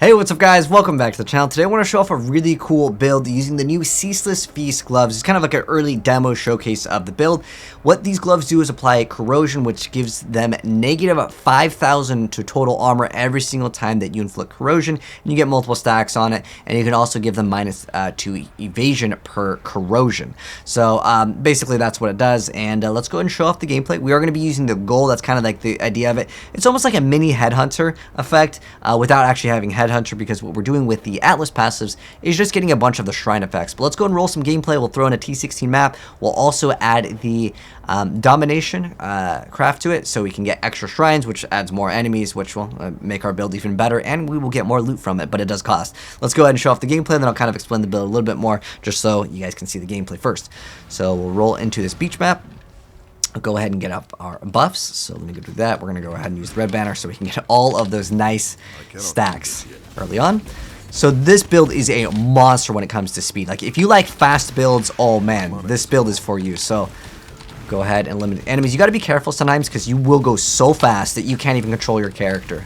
Hey, what's up guys? Welcome back to the channel. Today I want to show off a really cool build using the new Ceaseless Feast gloves. It's kind of like an early demo showcase of the build. What these gloves do is apply corrosion, which gives them negative 5,000 to total armor every single time that you inflict corrosion, and you get multiple stacks on it, and you can also give them minus 2 evasion per corrosion. So basically that's what it does, and let's go ahead and show off the gameplay. We are going to be using the Gull. That's kind of like the idea of it. It's almost like a mini Headhunter effect without actually having Headhunter, because what we're doing with the Atlas passives is just getting a bunch of the shrine effects. But let's go and roll some gameplay. We'll throw in a T16 map. We'll also add the domination craft to it, so we can get extra shrines, which adds more enemies, which will make our build even better, and we will get more loot from it, but it does cost. Let's go ahead and show off the gameplay, and then I'll kind of explain the build a little bit more, just so you guys can see the gameplay first. So we'll roll into this beach map. I'll go ahead and get up our buffs. So let me go do that. We're going to go ahead and use the red banner so we can get all of those nice stacks early on. So this build is a monster when it comes to speed. Like if you like fast builds, oh man, this build is for you. So go ahead and limit enemies. You got to be careful sometimes because you will go so fast that you can't even control your character.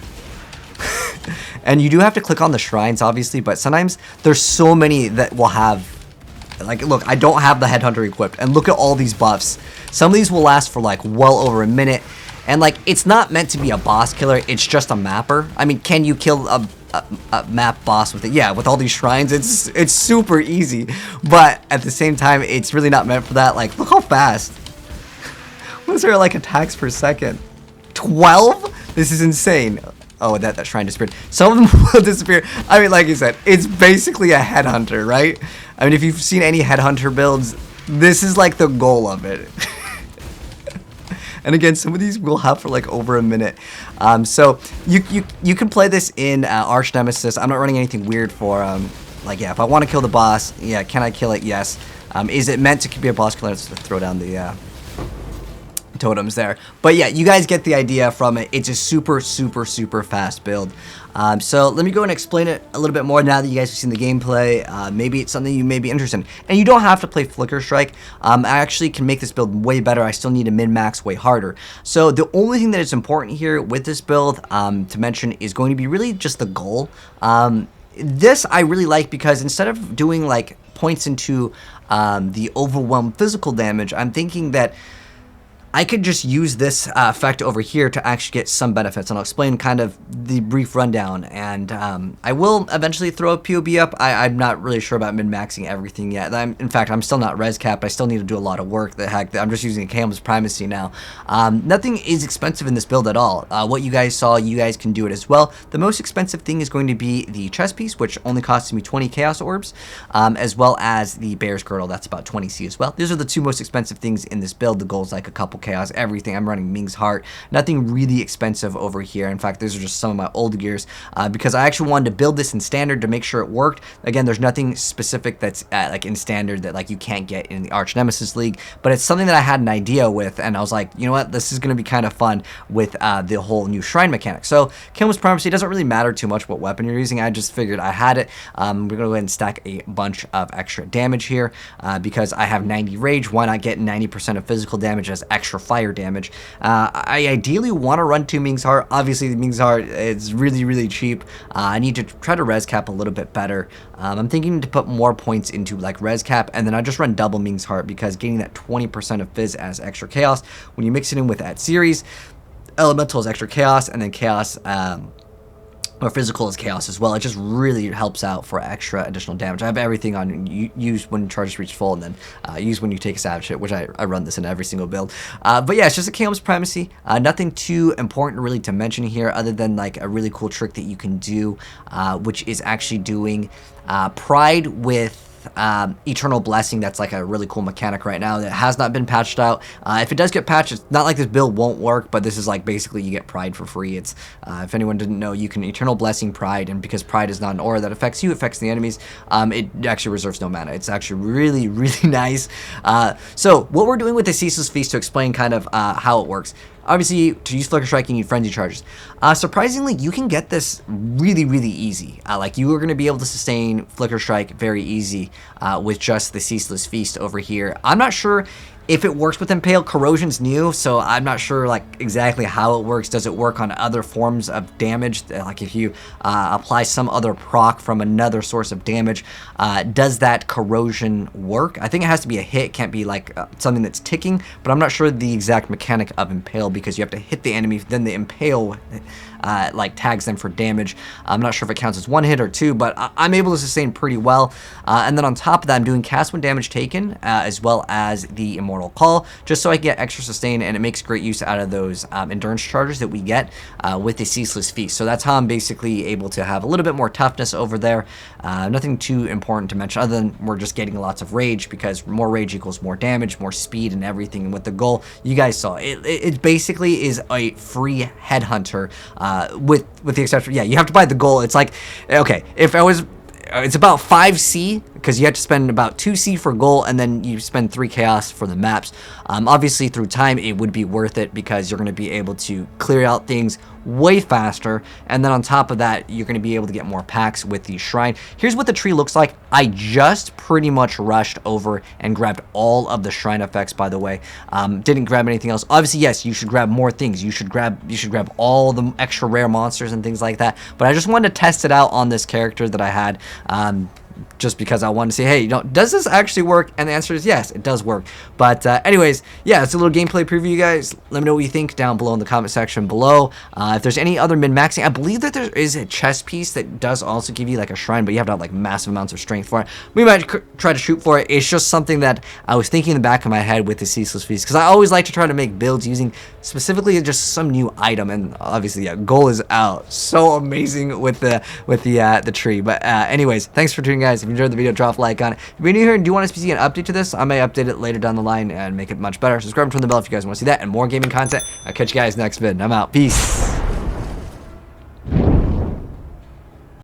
And you do have to click on the shrines, obviously, but sometimes there's so many that will have, like, look, I don't have the Headhunter equipped, and look at all these buffs. Some of these will last for like well over a minute, and like it's not meant to be a boss killer, it's just a mapper. I mean, can you kill a map boss with it? Yeah, with all these shrines, it's super easy, but at the same time, it's really not meant for that. Like, look how fast. What is there, like, attacks per second? 12? This is insane. Oh, that shrine disappeared. Some of them will disappear. I mean, like you said, it's basically a Headhunter, right? I mean, if you've seen any Headhunter builds, this is like the goal of it. And again, some of these will have for like over a minute. So you can play this in Arch Nemesis. I'm not running anything weird for like, yeah, if I want to kill the boss, yeah, can I kill it? Yes. Is it meant to be a boss killer? Let's throw down the totems there, but yeah, you guys get the idea from it. It's a super fast build. So let me go and explain it a little bit more now that you guys have seen the gameplay. Maybe it's something you may be interested in, and you don't have to play Flicker Strike. I actually can make this build way better. I still need to min-max way harder. So the only thing that is important here with this build to mention is going to be really just the Gull. This I really like because instead of doing like points into the overwhelmed physical damage, I'm thinking that I could just use this effect over here to actually get some benefits, and I'll explain kind of the brief rundown, and I will eventually throw a POB up. I'm not really sure about min-maxing everything yet. In fact, I'm still not res capped. I still need to do a lot of work. The heck, I'm just using a Camel's Primacy now. Nothing is expensive in this build at all. What you guys saw, you guys can do it as well. The most expensive thing is going to be the chest piece, which only costs me 20 Chaos Orbs, as well as the Bear's Girdle. That's about 20 C as well. These are the two most expensive things in this build. The Gull's like a couple Chaos, everything. I'm running Ming's Heart. Nothing really expensive over here. In fact, these are just some of my old gears because I actually wanted to build this in standard to make sure it worked. Again, there's nothing specific that's like in standard that like you can't get in the Arch Nemesis League, but it's something that I had an idea with, and I was like, you know what, this is going to be kind of fun with the whole new shrine mechanic. So Camel's Primacy, doesn't really matter too much what weapon you're using. I just figured I had it. We're going to go ahead and stack a bunch of extra damage here because I have 90 rage. Why not get 90% of physical damage as extra fire damage? I ideally want to run 2 Ming's Heart. Obviously, the Ming's Heart is really cheap. I need to try to res cap a little bit better. I'm thinking to put more points into like res cap, and then I just run double Ming's Heart because getting that 20% of Fizz as extra chaos, when you mix it in with that series, elemental is extra chaos, and then chaos or physical is chaos as well. It just really helps out for extra additional damage. I have everything on use when charges reach full, and then use when you take a savage hit, which I run this in every single build. But yeah, it's just a Camel's Primacy. Nothing too important really to mention here other than like a really cool trick that you can do, which is actually doing Pride with Eternal Blessing. That's like a really cool mechanic right now that has not been patched out. If it does get patched, it's not like this build won't work, but this is like basically you get Pride for free. It's if anyone didn't know, you can Eternal Blessing Pride, and because Pride is not an aura that affects you, it affects the enemies, it actually reserves no mana. It's actually really nice. So what we're doing with the Ceaseless Feast, to explain kind of how it works. Obviously, to use Flicker Strike, you need Frenzy Charges. Surprisingly, you can get this really easy. Like, you are going to be able to sustain Flicker Strike very easy with just the Ceaseless Feast over here. I'm not sure if it works with Impale. Corrosion's new, so I'm not sure like exactly how it works. Does it work on other forms of damage? Like if you apply some other proc from another source of damage, does that corrosion work? I think it has to be a hit. It can't be like something that's ticking, but I'm not sure the exact mechanic of Impale, because you have to hit the enemy, then the Impale like tags them for damage. I'm not sure if it counts as one hit or two, but I'm able to sustain pretty well. And then on top of that, I'm doing cast when damage taken, as well as the Immortal Call, just so I get extra sustain, and it makes great use out of those endurance charges that we get with the Ceaseless Feast. So that's how I'm basically able to have a little bit more toughness over there. Nothing too important to mention, other than we're just getting lots of rage, because more rage equals more damage, more speed, and everything. And with the Gull, you guys saw it. It basically is a free headhunter. With the exception, yeah, you have to buy the Gull. It's like, okay, if I was, it's about 5C, because you have to spend about 2C for Gull, and then you spend 3 chaos for the maps. Obviously, through time, it would be worth it, because you're going to be able to clear out things way faster, and then on top of that, you're going to be able to get more packs with the shrine. Here's what the tree looks like. I just pretty much rushed over and grabbed all of the shrine effects, by the way. Didn't grab anything else. Obviously, yes, you should grab more things. You should grab all the extra rare monsters and things like that, but I just wanted to test it out on this character that I had. Just because I wanted to say, hey, you know, does this actually work? And the answer is yes, it does work. But anyways, yeah, it's a little gameplay preview, you guys. Let me know what you think down below in the comment section below. If there's any other min-maxing, I believe that there is a chest piece that does also give you like a shrine, but you have to have like massive amounts of strength for it. We might try to shoot for it. It's just something that I was thinking in the back of my head with the Ceaseless Feast, because I always like to try to make builds using specifically just some new item, and obviously, yeah, Gull is out. So amazing with the tree. But anyways, thanks for tuning in, guys. If you enjoyed the video, drop a like on it. If you're new here and do want to see an update to this, I may update it later down the line and make it much better. Subscribe and turn the bell if you guys want to see that and more gaming content. I'll catch you guys next vid. I'm out. Peace.